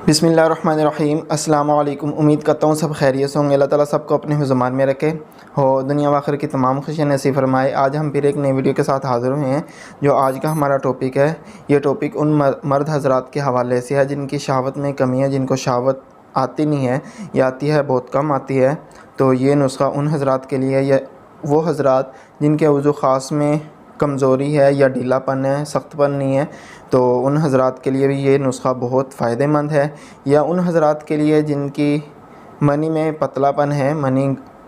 बिस्मिल्लाहिर्रहमानिर्रहीम। अस्सलाम वालेकुम। उम्मीद करता हूँ सब खैरियत से होंगे। अल्लाह ताला सबको अपने ज़ुबान में रखे हो, दुनिया व आखिरत की तमाम खुशियाँ नसीब फरमाए। आज हम फिर एक नई वीडियो के साथ हाज़िर हुए हैं। जो आज का हमारा टॉपिक है, ये टॉपिक उन मर्द हज़रात के हवाले से है जिनकी शहावत में कमी है, जिनको शहावत आती नहीं है या आती है बहुत कम आती है। तो ये नुस्ख़ा उन हज़रात के लिए, या वो हज़रात जिनके वज़ू ख़ास में कमज़ोरी है या ढीलापन है, सख्तपन नहीं है, तो उन हज़रात के लिए भी ये नुस्ख़ा बहुत फ़ायदेमंद है। या उन हज़रात के लिए जिनकी मनी में पतलापन है, मनी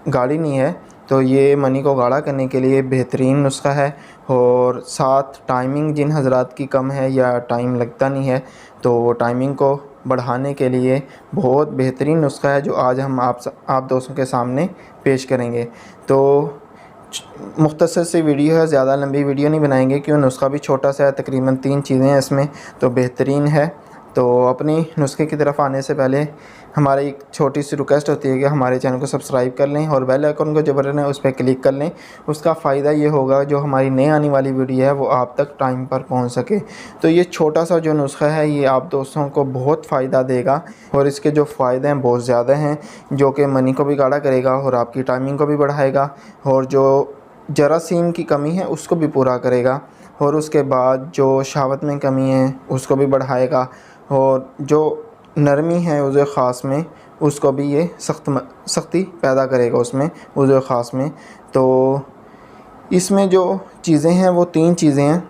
गाढ़ी नहीं है, तो ये मनी को गाढ़ा करने के लिए बेहतरीन नुस्ख़ा है। और साथ टाइमिंग जिन हज़रात की कम है या टाइम लगता नहीं है, तो टाइमिंग को बढ़ाने के लिए बहुत बेहतरीन नुस्ख़ा है, जो आज हम आप दोस्तों के सामने पेश करेंगे। तो मुख्तसर सी वीडियो है, ज़्यादा लंबी वीडियो नहीं बनाएंगे क्यों नुस्ख़ा भी छोटा सा है, तकरीबन 3 चीज़ें हैं इसमें, तो बेहतरीन है। तो अपनी नुस्खे की तरफ आने से पहले हमारी एक छोटी सी रिक्वेस्ट होती है कि हमारे चैनल को सब्सक्राइब कर लें और बेल आइकन को जो बटन है उस पर क्लिक कर लें। उसका फ़ायदा ये होगा, जो हमारी नई आने वाली वीडियो है वो आप तक टाइम पर पहुंच सके। तो ये छोटा सा जो नुस्खा है, ये आप दोस्तों को बहुत फ़ायदा देगा और इसके जो फ़ायदे हैं बहुत ज़्यादा हैं, जो कि मनी को भी गाढ़ा करेगा और आपकी टाइमिंग को भी बढ़ाएगा, और जो जरासीम की कमी है उसको भी पूरा करेगा, और उसके बाद जो शहावत में कमी है उसको भी बढ़ाएगा, और जो नरमी है वज़ू ख़ास में उसको भी ये सख्ती पैदा करेगा उसमें, वज़ू ख़ास में। तो इसमें जो चीज़ें हैं वो 3 चीज़ें हैं।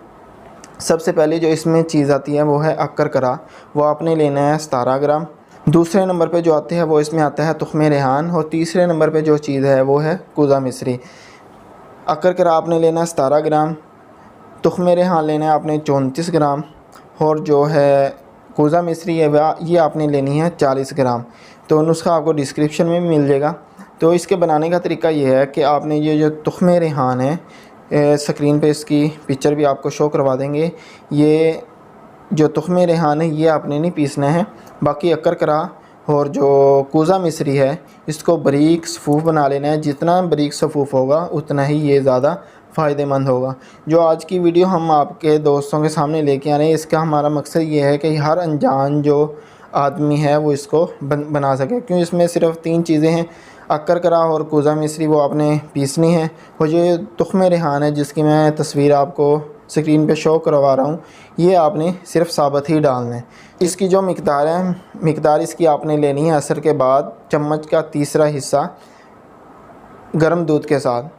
सबसे पहले जो इसमें चीज़ आती है वो है अक्कर करा, वो आपने लेना है 17 ग्राम। दूसरे नंबर पे जो आते हैं वो इसमें आता है तुख्मे रेहान, और तीसरे नंबर पे जो चीज़ है वो है कूज़ा मिस्री। अक्कर करा आपने लेना है 17 ग्राम, तुख्मे रेहान लेना है आपने 34 ग्राम, और जो है कूज़ा मिस्री है ये आपने लेनी है 40 ग्राम। तो नुस्खा आपको डिस्क्रिप्शन में भी मिल जाएगा। तो इसके बनाने का तरीका ये है कि आपने ये जो तुख्मे रेहान है, स्क्रीन पे इसकी पिक्चर भी आपको शो करवा देंगे, ये जो तुख्मे रेहान है ये आपने नहीं पीसना है। बाकी अक्कर करा और जो कूज़ा मिस्री है इसको बारीक सफ़ूफ़ बना लेना है। जितना बारीक सफ़ूफ़ होगा उतना ही ये ज़्यादा फ़ायदेमंद होगा। जो आज की वीडियो हम आपके दोस्तों के सामने लेके आ रहे हैं, इसका हमारा मकसद ये है कि हर अनजान जो आदमी है वो इसको बना सके। क्यों, इसमें सिर्फ 3 चीज़ें हैं, अक्कर करा और कूज़ा मिस्री, वो आपने पीसनी है। और ये तुख्मे रेहान है जिसकी मैं तस्वीर आपको स्क्रीन पे शो करवा रहा हूँ, ये आपने सिर्फ साबुत ही डालना है। इसकी जो मिकदार है, मिकदार इसकी आपने लेनी है असर के बाद चम्मच का तीसरा हिस्सा गर्म दूध के साथ।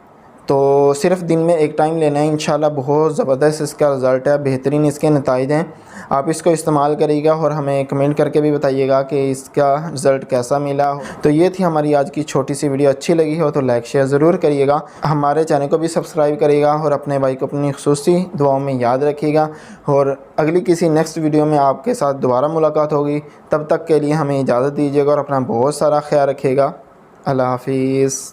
तो सिर्फ दिन में 1 टाइम लेना है। इंशाल्लाह बहुत ज़बरदस्त इसका रिज़ल्ट है, बेहतरीन इसके नतीजे हैं। आप इसको इस्तेमाल करिएगा और हमें कमेंट करके भी बताइएगा कि इसका रिज़ल्ट कैसा मिला। तो ये थी हमारी आज की छोटी सी वीडियो। अच्छी लगी हो तो लाइक शेयर ज़रूर करिएगा, हमारे चैनल को भी सब्सक्राइब करिएगा और अपने भाई को अपनी खुसूसी दुआओं में याद रखिएगा। और अगली किसी नेक्स्ट वीडियो में आपके साथ दोबारा मुलाकात होगी। तब तक के लिए हमें इजाज़त दीजिएगा और अपना बहुत सारा ख्याल रखिएगा। अल्लाह हाफिज़।